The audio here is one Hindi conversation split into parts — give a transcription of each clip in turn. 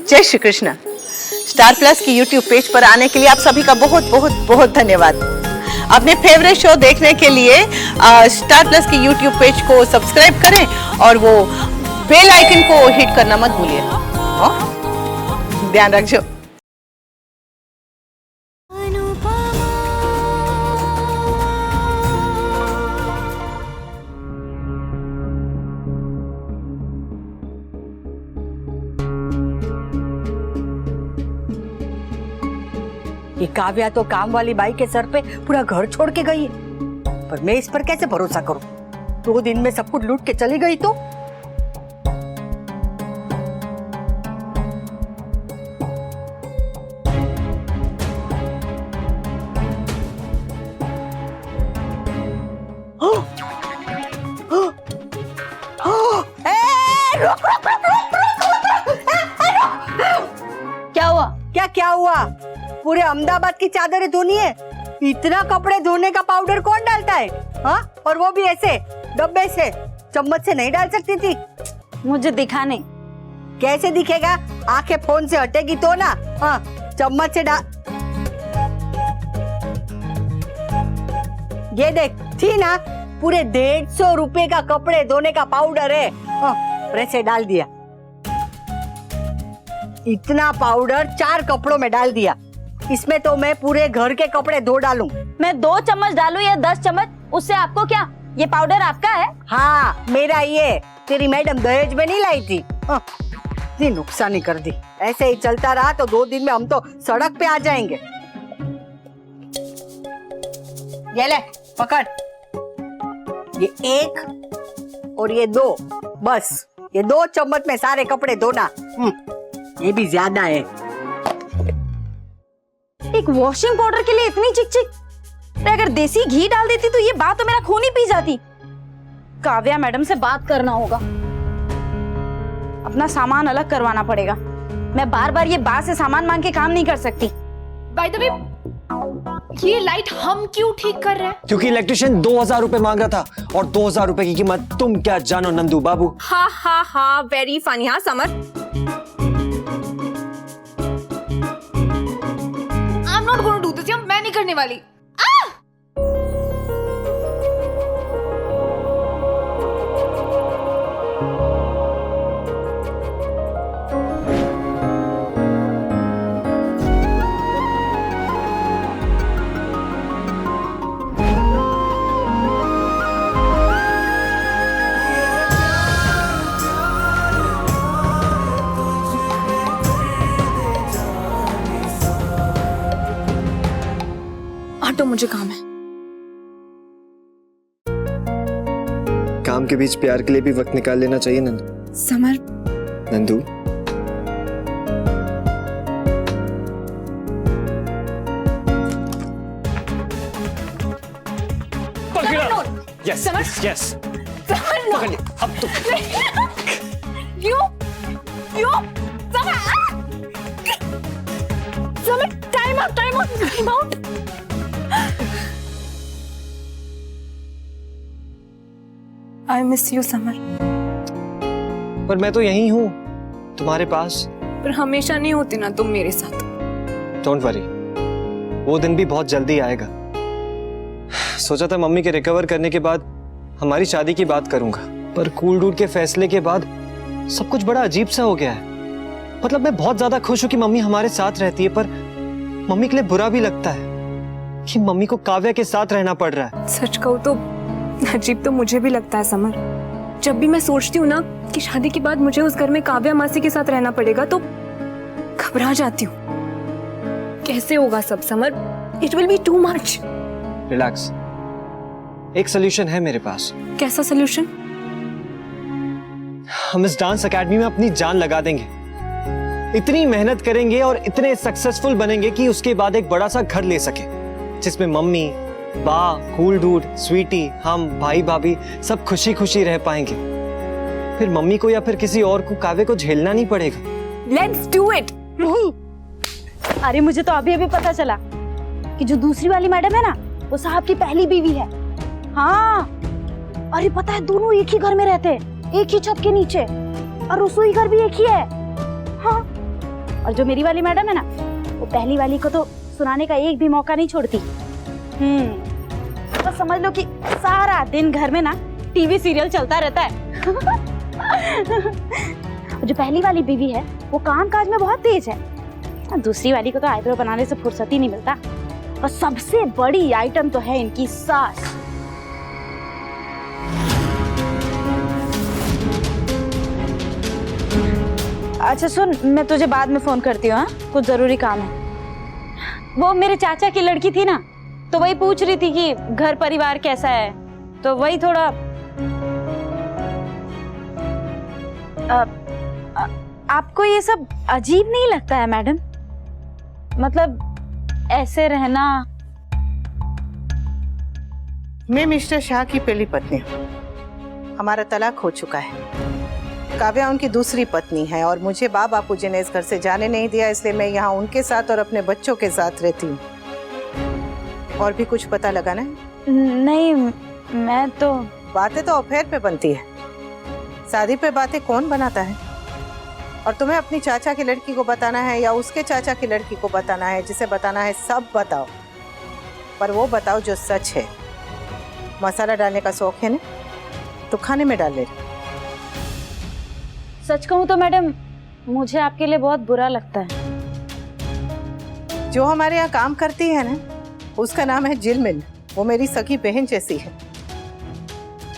जय श्री कृष्ण। स्टार प्लस की यूट्यूब पेज पर आने के लिए आप सभी का बहुत बहुत बहुत धन्यवाद। अपने फेवरेट शो देखने के लिए स्टार प्लस की यूट्यूब पेज को सब्सक्राइब करें और वो बेल आइकन को हिट करना मत भूलिए। ध्यान रखिए। ये काव्या तो काम वाली बाई के सर पे पूरा घर छोड़ के गई है, पर मैं इस पर कैसे भरोसा करूं? 2 दिन में सब कुछ लूट के चली गई तो? क्या हुआ? क्या हुआ? पूरे अहमदाबाद की चादरें धोनी है। इतना कपड़े धोने का पाउडर कौन डालता है? हाँ, और वो भी ऐसे डब्बे से, चम्मच से नहीं डाल सकती थी? मुझे दिखा नहीं। कैसे दिखेगा? आंखें फोन से हटेगी तो ना। हाँ, चम्मच से डाल। ये देख, थी ना, पूरे 150 रुपए का कपड़े धोने का पाउडर है। हाँ, प्रेस से डाल दिया। इतना पाउडर 4 कपड़ों में डाल दिया। इसमें तो मैं पूरे घर के कपड़े धो डालूं। मैं 2 चम्मच डालूं या 10 चम्मच, उससे आपको क्या? ये पाउडर आपका है? हाँ, मेरा ये। तेरी मैडम दहेज में नहीं लाई थी। इतनी नुकसानी कर दी। ऐसे ही चलता रहा तो 2 दिन में हम तो सड़क पे आ जाएंगे। ये ले, पकड़। ये 1 और ये 2, बस ये 2 चम्मच में सारे कपड़े धोना। ये भी ज्यादा है। एक वॉशिंग पाउडर के लिए इतनी चिकचिक? अगर देसी घी डाल देती तो ये बात तो मेरा खून ही पी जाती। काव्या मैडम से बात करना होगा। अपना सामान अलग करवाना पड़ेगा। मैं बार बार ये बात से सामान मांग के काम नहीं कर सकती। बाय द वे, ये लाइट हम क्यों ठीक कर रहे हैं? क्योंकि इलेक्ट्रिशियन 2000 रुपए मांग रहा था और 2000 रुपए की कीमत तुम क्या जानो नंदू बाबू। हा हा हा, वेरी फनी। हाँ Samar, I am not going to do this. मैं नहीं करने वाली। तो मुझे काम है। काम के बीच प्यार के लिए भी वक्त निकाल लेना चाहिए Nandu. Samar, Nandu, yes Samar, yes, Samar no. अब तो you Samar, time out. I miss you, Samar. पर मैं तो यहीं हूँ तुम्हारे पास। पर हमेशा नहीं होती ना तुम मेरे साथ। डोंट वरी, वो दिन भी बहुत जल्दी आएगा। सोचा था मम्मी के रिकवर करने के बाद हमारी शादी की बात करूंगा, पर कूल डूड के फैसले के बाद सब कुछ बड़ा अजीब सा हो गया है। मतलब मैं बहुत ज्यादा खुश हूँ कि मम्मी हमारे साथ रहती है, पर मम्मी के लिए बुरा भी लगता है कि मम्मी को काव्या के साथ रहना पड़ रहा है। सच कहूँ तो अजीब तो मुझे भी लगता है समर। जब भी मैं सोचती हूँ ना कि शादी के बाद मुझे उस घर में काव्या मासी के साथ रहना पड़ेगा तो घबरा जाती हूँ। कैसे होगा सब summer? It will be too much. Relax, एक सोल्यूशन है मेरे पास। कैसा सोल्यूशन? हम इस डांस एकेडमी में अपनी जान लगा देंगे, इतनी मेहनत करेंगे और इतने सक्सेसफुल बनेंगे कि उसके बाद एक बड़ा सा घर ले सके, जिसमें मम्मी, बा, कूल डूड, स्वीटी, हम, भाई भाभी सब खुशी खुशी रह पाएंगे। फिर मम्मी को या फिर किसी और को काव्य को झेलना नहीं पड़ेगा। Let's do it. अरे मुझे तो अभी अभी पता चला कि जो दूसरी वाली मैडम है ना, वो साहब की पहली बीवी है। हाँ, अरे पता है दोनों एक ही घर में रहते हैं, एक ही छत के नीचे, और रसोई घर भी एक ही है। हाँ, और जो मेरी वाली मैडम है ना, वो पहली वाली को तो सुनाने का एक भी मौका नहीं छोड़ती। तो समझ लो कि सारा दिन घर में ना टीवी सीरियल चलता रहता है। जो पहली वाली बीवी है वो काम काज में बहुत तेज है। दूसरी वाली को तो आईब्रो बनाने से फुर्सत ही नहीं मिलता। और सबसे बड़ी आइटम तो है इनकी सास। अच्छा सुन, मैं तुझे बाद में फोन करती हूँ, कुछ जरूरी काम है। वो मेरे चाचा की लड़की थी ना, तो वही पूछ रही थी कि घर परिवार कैसा है, तो वही थोड़ा आपको ये सब अजीब नहीं लगता है मैडम? मतलब ऐसे रहना। मैं मिस्टर शाह की पहली पत्नी हूँ। हमारा तलाक हो चुका है। काव्या उनकी दूसरी पत्नी है और मुझे बापूजी ने इस घर से जाने नहीं दिया, इसलिए मैं यहाँ उनके साथ और अपने बच्चों के साथ रहती हूँ। और भी कुछ पता लगाना है? नहीं, मैं तो बातें तो अफेयर पे बनती है, शादी पे बातें कौन बनाता है? और तुम्हें अपनी चाचा की लड़की को बताना है या उसके चाचा की लड़की को बताना है? जिसे बताना है सब बताओ, पर वो बताओ जो सच है। मसाला डालने का शौक है ना, तो खाने में डाल ले। सच कहूँ तो मैडम, मुझे आपके लिए बहुत बुरा लगता है। जो हमारे यहाँ काम करती है ना, उसका नाम है जिलमिल। वो मेरी सगी बहन जैसी है।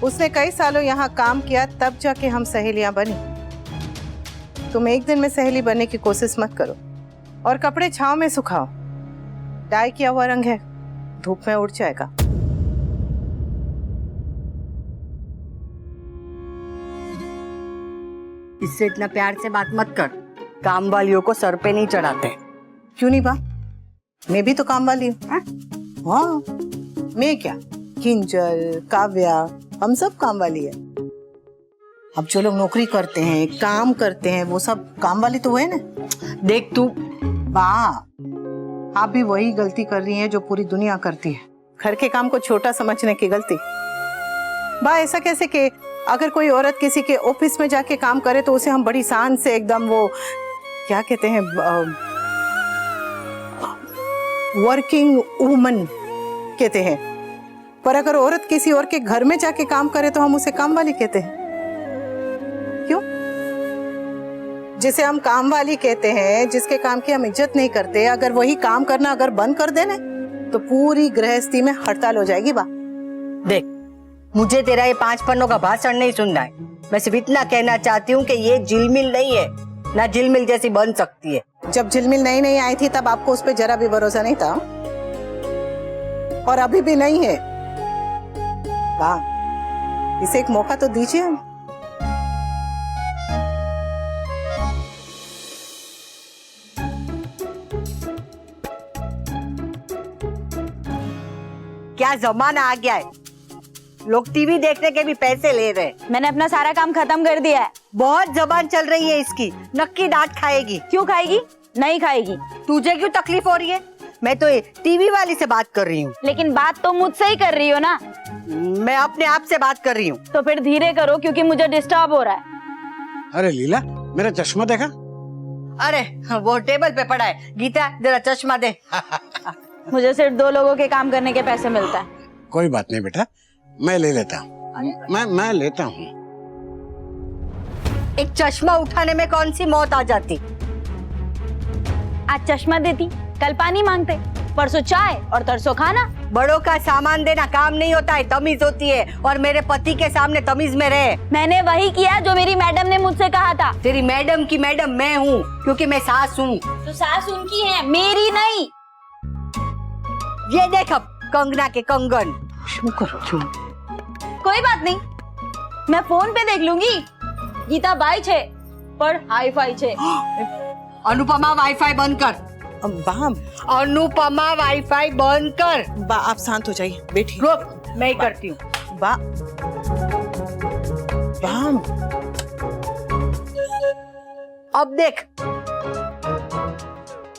उसने कई सालों यहाँ काम किया, तब जाके हम सहेलियां बनी। तुम एक दिन में सहेली बनने की कोशिश मत करो और कपड़े छांव में सुखाओ। डाई किया हुआ रंग है, धूप में उड़ जाएगा। इससे इतना प्यार से बात मत कर। काम वालियों को सर पे नहीं चढ़ाते। क्यों नहीं बा? मैं भी तो काम वाली हूँ। हाँ, मैं क्या, किंजल, काव्या, हम सब काम वाली है। अब जो लोग नौकरी करते हैं, काम करते हैं, वो सब काम वाली तो है ना। देख तू, बा, आप भी वही गलती कर रही हैं जो पूरी दुनिया करती है, घर के काम को छोटा समझने की गलती। बा, ऐसा कैसे कि अगर कोई औरत किसी के ऑफिस में जाके काम करे तो उसे हम बड़ी शान से एकदम वो क्या कहते हैं, वर्किंग वुमन कहते हैं। पर अगर औरत किसी और के घर में जाके काम करे तो हम उसे काम वाली कहते हैं। क्यों? जिसे हम काम वाली कहते हैं, जिसके काम की हम इज्जत नहीं करते, अगर वही काम करना अगर बंद कर देना तो पूरी गृहस्थी में हड़ताल हो जाएगी। बा, देख, मुझे तेरा ये 5 पन्नों का भाषण नहीं सुनना है। मैं सिर्फ इतना कहना चाहती हूँ कि ये झिलमिल नहीं है, ना झिलमिल जैसी बन सकती है। जब झिलमिल नई आई थी तब आपको उस पर जरा भी भरोसा नहीं था, और अभी भी नहीं है। वाह, इसे एक मौका तो दीजिए। हम क्या जमाना आ गया है, लोग टीवी देखने के भी पैसे ले रहे हैं। मैंने अपना सारा काम खत्म कर दिया है। बहुत जबान चल रही है इसकी, नक्की डांट खाएगी। क्यों खाएगी? नहीं खाएगी। तुझे क्यों तकलीफ हो रही है? मैं तो टीवी वाली से बात कर रही हूँ। लेकिन बात तो मुझसे ही कर रही हो ना। मैं अपने आप से बात कर रही हूँ। तो फिर धीरे करो, क्योंकि मुझे डिस्टर्ब हो रहा है। अरे लीला, मेरा चश्मा देखा? अरे वो टेबल पे पड़ा है। गीता, जरा चश्मा दे। मुझे सिर्फ 2 लोगों के काम करने के पैसे मिलता है। कोई बात नहीं बेटा, मैं ले लेता हूँ। मैं लेता हूँ। एक चश्मा उठाने में कौन सी मौत आ जाती। आज चश्मा देती, कल पानी मांगते, परसों चाय और तरसों खाना। बड़ों का सामान देना काम नहीं होता है, तमीज होती है। और मेरे पति के सामने तमीज में रहे। मैंने वही किया जो मेरी मैडम ने मुझसे कहा था। तेरी मैडम की मैडम मैं हूँ, क्योंकि मैं सास हूँ। तो सास उनकी है, मेरी नहीं। ये देख अब कंगना के कंगन। कोई बात नहीं, मैं फोन पे देख लूंगी। गीता बाई छे पर हाई फाई छे। अनुपमा वाईफाई बंद कर। बा, अनुपमा वाईफाई बंद कर। बा, आप शांत हो जाइए, बैठिए। रुक, मैं ही करती हूँ। बा, बा, अब देख।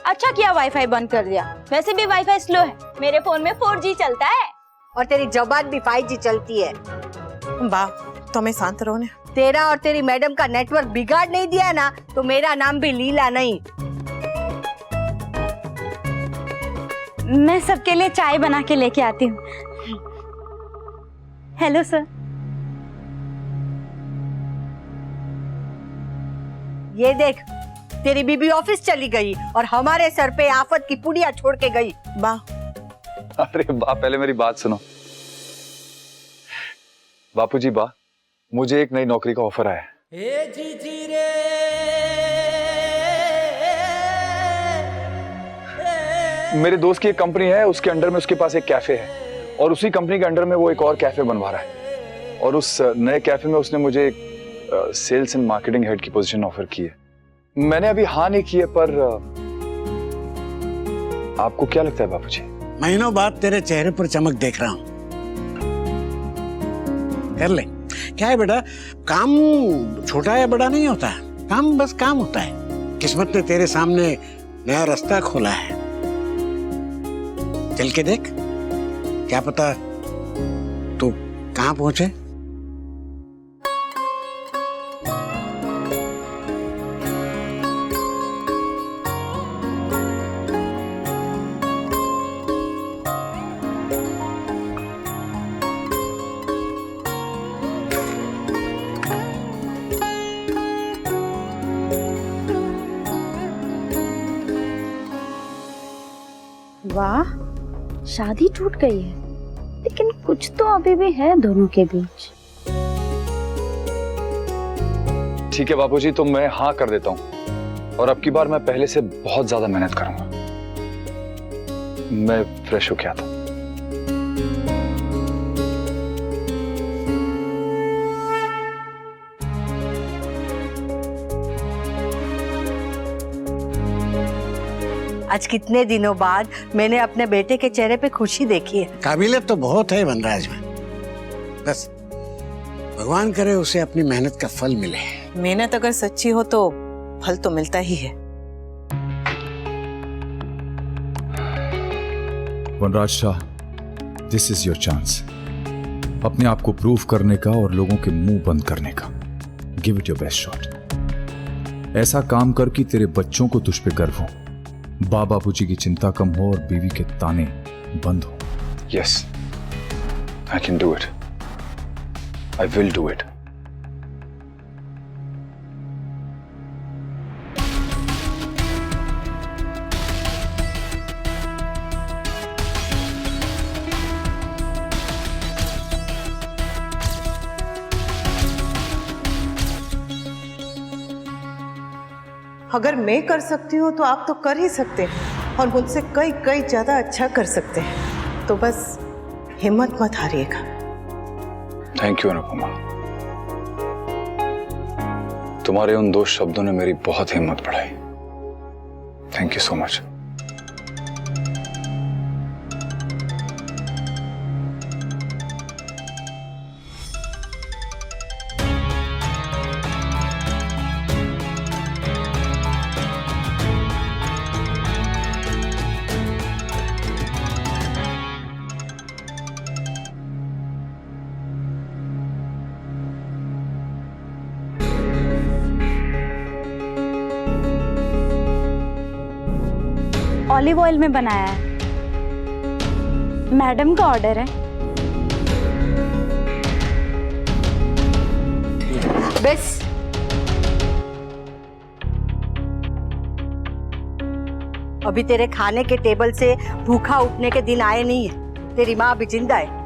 अच्छा किया वाईफाई बंद कर दिया, वैसे भी वाईफाई स्लो है, मेरे फोन में 4G चलता है। और तेरी जबान भी 5G चलती है। बा, तो मैं शांत रहो ना। तेरा और तेरी मैडम का नेटवर्क बिगाड़ नहीं दिया ना, तो मेरा नाम भी लीला नहीं। मैं सबके लिए चाय बना के लेके आती हूँ। Hello sir. ये देख, तेरी बीबी ऑफिस चली गई और हमारे सर पे आफत की पुड़िया छोड़ के गई। वाह, अरे बा, पहले मेरी बात सुनो। बापूजी बा, मुझे एक नई नौकरी का ऑफर आया है। मेरे दोस्त की एक कंपनी है, उसके अंडर में उसके पास एक कैफे है और उसी कंपनी के अंडर में वो एक और कैफे बनवा रहा है और उस नए कैफे में उसने मुझे सेल्स एंड मार्केटिंग हेड की पोजीशन ऑफर की है। मैंने अभी हाँ नहीं की है, पर आपको क्या लगता है बापूजी? महीनों बाद तेरे चेहरे पर चमक देख रहा हूँ। कर ले। क्या है बेटा, काम छोटा या बड़ा नहीं होता, काम बस काम होता है। किस्मत ने तेरे सामने नया रास्ता खोला है, चल के देख, क्या पता तू कहाँ पहुंचे। वाह, शादी टूट गई है, लेकिन कुछ तो अभी भी है दोनों के बीच। ठीक है बापूजी, तो मैं हाँ कर देता हूँ और अब की बार मैं पहले से बहुत ज्यादा मेहनत करूंगा। मैं फ्रेश होके आता हूँ। आज कितने दिनों बाद मैंने अपने बेटे के चेहरे पे खुशी देखी है। काबिलियत तो बहुत है वनराज में, बस भगवान करे उसे अपनी मेहनत का फल मिले। मेहनत अगर सच्ची हो तो फल तो मिलता ही है। Vanraj Shah, this is your chance. अपने आप को प्रूव करने का और लोगों के मुंह बंद करने का। Give it your best shot. ऐसा काम कर कि तेरे बच्चों को तुझ पे गर्व हो, बाबूजी की चिंता कम हो और बीवी के ताने बंद हो। Yes, I can do it. I will do it. अगर मैं कर सकती हूँ तो आप तो कर ही सकते हैं और मुझसे कई कई ज्यादा अच्छा कर सकते हैं। तो बस हिम्मत मत हारिएगा। थैंक यू अनुपमा, तुम्हारे उन 2 शब्दों ने मेरी बहुत हिम्मत बढ़ाई। Thank you so much. Olive oil में बनाया है, मैडम का ऑर्डर है। बस अभी तेरे खाने के टेबल से भूखा उठने के दिन आए नहीं है। तेरी माँ अभी जिंदा है।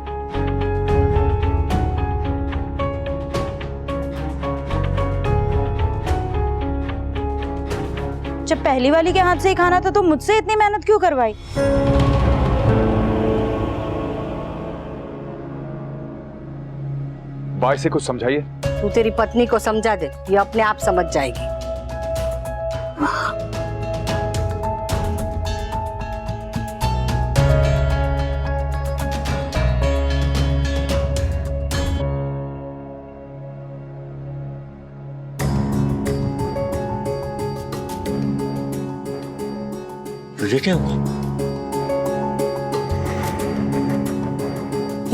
जब पहली वाली के हाथ से ही खाना था तो मुझसे इतनी मेहनत क्यों करवाई? बाय से कुछ समझाइए। तू तेरी पत्नी को समझा दे, ये अपने आप समझ जाएगी। तुझे क्या हुआ?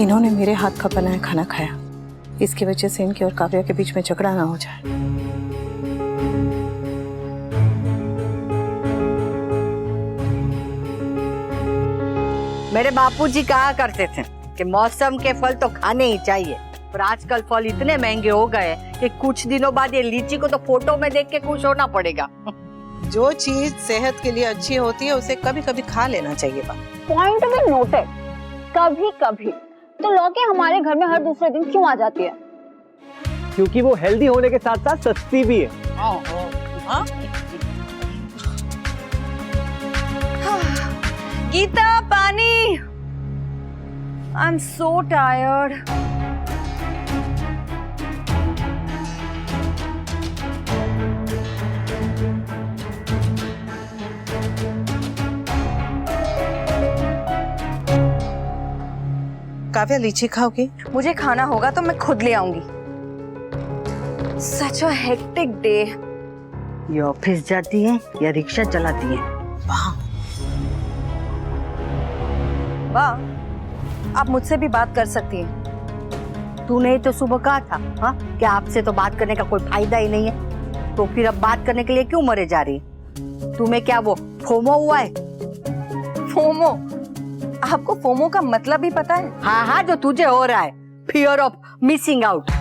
इन्होंने मेरे हाथ का बनाया खाना खाया, इसकी वजह से इनके और काव्या के बीच में झगड़ा ना हो जाए। मेरे बापूजी कहा करते थे कि मौसम के फल तो खाने ही चाहिए, पर आजकल फल इतने महंगे हो गए कि कुछ दिनों बाद ये लीची को तो फोटो में देख के खुश होना पड़ेगा। जो चीज सेहत के लिए अच्छी होती है उसे कभी कभी खा लेना चाहिए बा। पॉइंट में नोटेड। कभी कभी तो लौकी हमारे घर में हर दूसरे दिन क्यों आ जाती है? क्योंकि वो हेल्दी होने के साथ साथ सस्ती भी है। हाँ? गीता, पानी। I am so tired. Kavya, लीची खाओगी? मुझे खाना होगा तो मैं खुद ले आऊंगी। सच अ हेक्टिक डे। ये ऑफिस जाती है या रिक्शा चलाती है? वाह, आप मुझसे भी बात कर सकती हैं। तूने तो सुबह कहा था हाँ कि आपसे तो बात करने का कोई फायदा ही नहीं है, तो फिर अब बात करने के लिए क्यों मरे जा रही? तुम्हें क्या वो फोमो हुआ है? फोमो? आपको फोमो का मतलब भी पता है? हाँ हाँ, जो तुझे हो रहा है, फियर ऑफ मिसिंग आउट।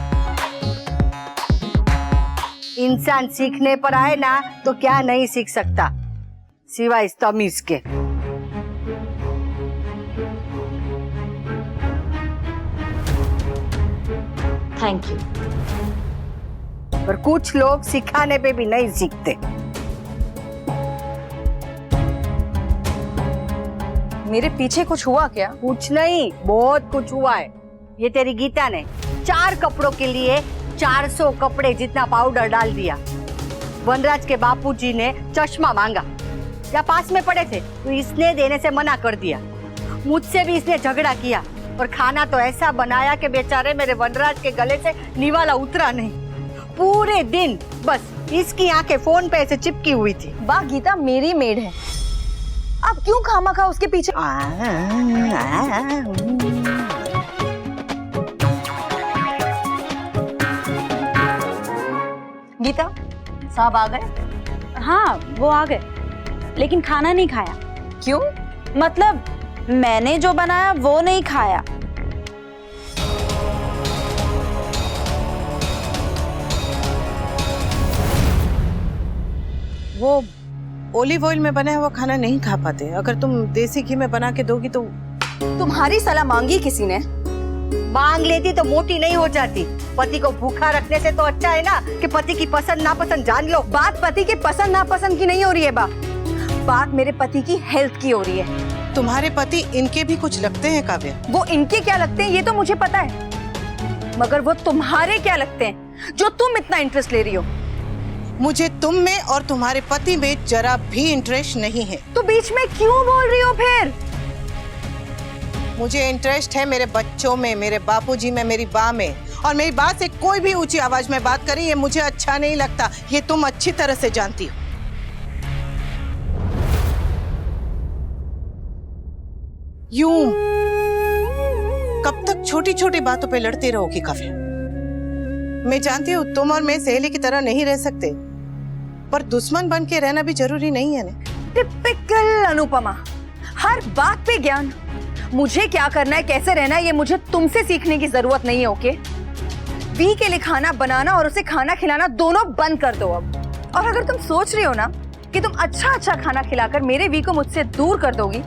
इंसान सीखने पर आए ना तो क्या नहीं सीख सकता सिवाय इस तमीज के। Thank you. पर कुछ लोग सिखाने पे भी नहीं सीखते। मेरे पीछे कुछ हुआ क्या? कुछ नहीं, बहुत कुछ हुआ है। ये तेरी गीता ने 4 कपड़ों के लिए 400 कपड़े जितना पाउडर डाल दिया। वनराज के बापूजी ने चश्मा मांगा, या पास में पड़े थे तो इसने देने से मना कर दिया। मुझसे भी इसने झगड़ा किया और खाना तो ऐसा बनाया कि बेचारे मेरे वनराज के गले से निवाला उतरा नहीं। पूरे दिन बस इसकी आंखें फोन पे ऐसे चिपकी हुई थी। वाह गीता, मेरी मेड है, आप क्यों खामखा उसके पीछे? गीता, साहब आ गए? हाँ, वो आ गए, लेकिन खाना नहीं खाया। क्यों? मतलब मैंने जो बनाया वो नहीं खाया। वो ओलिव ऑयल में बना हुआ खाना नहीं खा पाते। अगर तुम देसी घी में बना के दोगी तो। तुम्हारी सलाह मांगी किसी ने? मांग लेती तो मोटी नहीं हो जाती। पति को भूखा रखने से तो अच्छा है ना कि पति की पसंद नापसंद जान लो। बात पति के पसंद नापसंद की नहीं हो रही है बात मेरे पति की हेल्थ की हो रही है। तुम्हारे पति इनके भी कुछ लगते हैं काव्या। वो इनके क्या लगते हैं ये तो मुझे पता है, मगर वो तुम्हारे क्या लगते हैं जो तुम इतना इंटरेस्ट ले रही हो? मुझे तुम में और तुम्हारे पति में जरा भी इंटरेस्ट नहीं है। तो बीच में क्यों बोल रही हो फिर? मुझे इंटरेस्ट है मेरे बच्चों में, मेरे बापूजी में, मेरी माँ में। और मेरी बात से कोई भी ऊंची आवाज में बात करे ये मुझे अच्छा नहीं लगता। ये तुम अच्छी तरह से जानती हो। यूं कब तक छोटी छोटी बातों पे लड़ते रहोगी काव्या? मैं जानती हूँ तुम और मैं सहेली की तरह नहीं रह सकते, पर दुश्मन बन के रहना भी जरूरी नहीं है ना। टिपिकल अनुपमा, हर बात पे ज्ञान। मुझे क्या करना है, कैसे रहना है, ये मुझे तुमसे सीखने की जरूरत नहीं है। ओके, वी के लिए खाना बनाना और उसे खाना खिलाना दोनों बंद कर दो अब। और अगर तुम सोच रही हो ना कि तुम अच्छा अच्छा खाना खिलाकर मेरे वी को मुझसे दूर कर दोगी,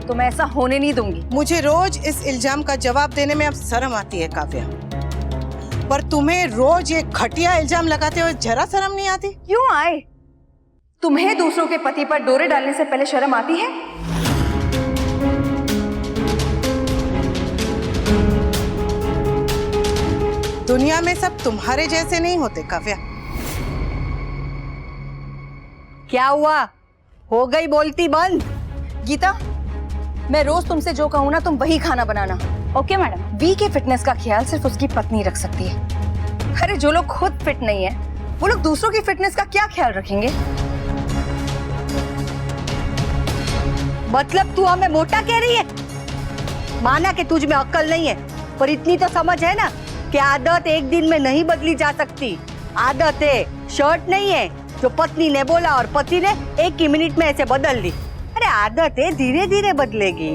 तो मैं ऐसा होने नहीं दूंगी। मुझे रोज इस इल्जाम का जवाब देने में अब शर्म आती है काव्या, पर तुम्हें रोज ये घटिया इल्जाम लगाते हुए जरा शर्म नहीं आती? क्यों आए? तुम्हें दूसरों के पति पर डोरे डालने से पहले शर्म आती है? दुनिया में सब तुम्हारे जैसे नहीं होते काव्या। क्या हुआ? हो गई बोलती बंद? गीता, मैं रोज तुमसे जो कहूँ ना तुम वही खाना बनाना। Okay madam. वी के फिटनेस का ख्याल सिर्फ उसकी पत्नी रख सकती है। अरे जो लोग खुद फिट नहीं है वो लोग दूसरों की फिटनेस का क्या ख्याल रखेंगे? मतलब तू हमें मोटा कह रही है? माना कि तुझ में अक्ल नहीं है, पर इतनी तो समझ है ना कि आदत एक दिन में नहीं बदली जा सकती। आदत है, शर्ट नहीं है जो पत्नी ने बोला और पति ने एक ही मिनट में ऐसे बदल दी। अरे आदत है, धीरे धीरे बदलेगी।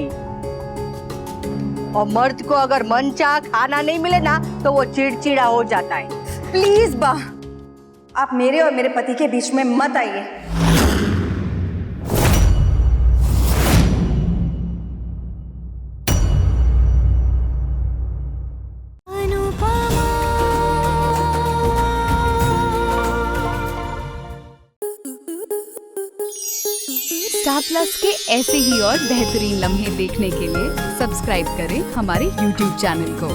और मर्द को अगर मनचाहा खाना नहीं मिले ना तो वो चिड़चिड़ा हो जाता है। प्लीज बा, आप मेरे और मेरे पति के बीच में मत आइए। स्टार प्लस के ऐसे ही और बेहतरीन लम्हे देखने के लिए सब्सक्राइब करें हमारे YouTube चैनल को।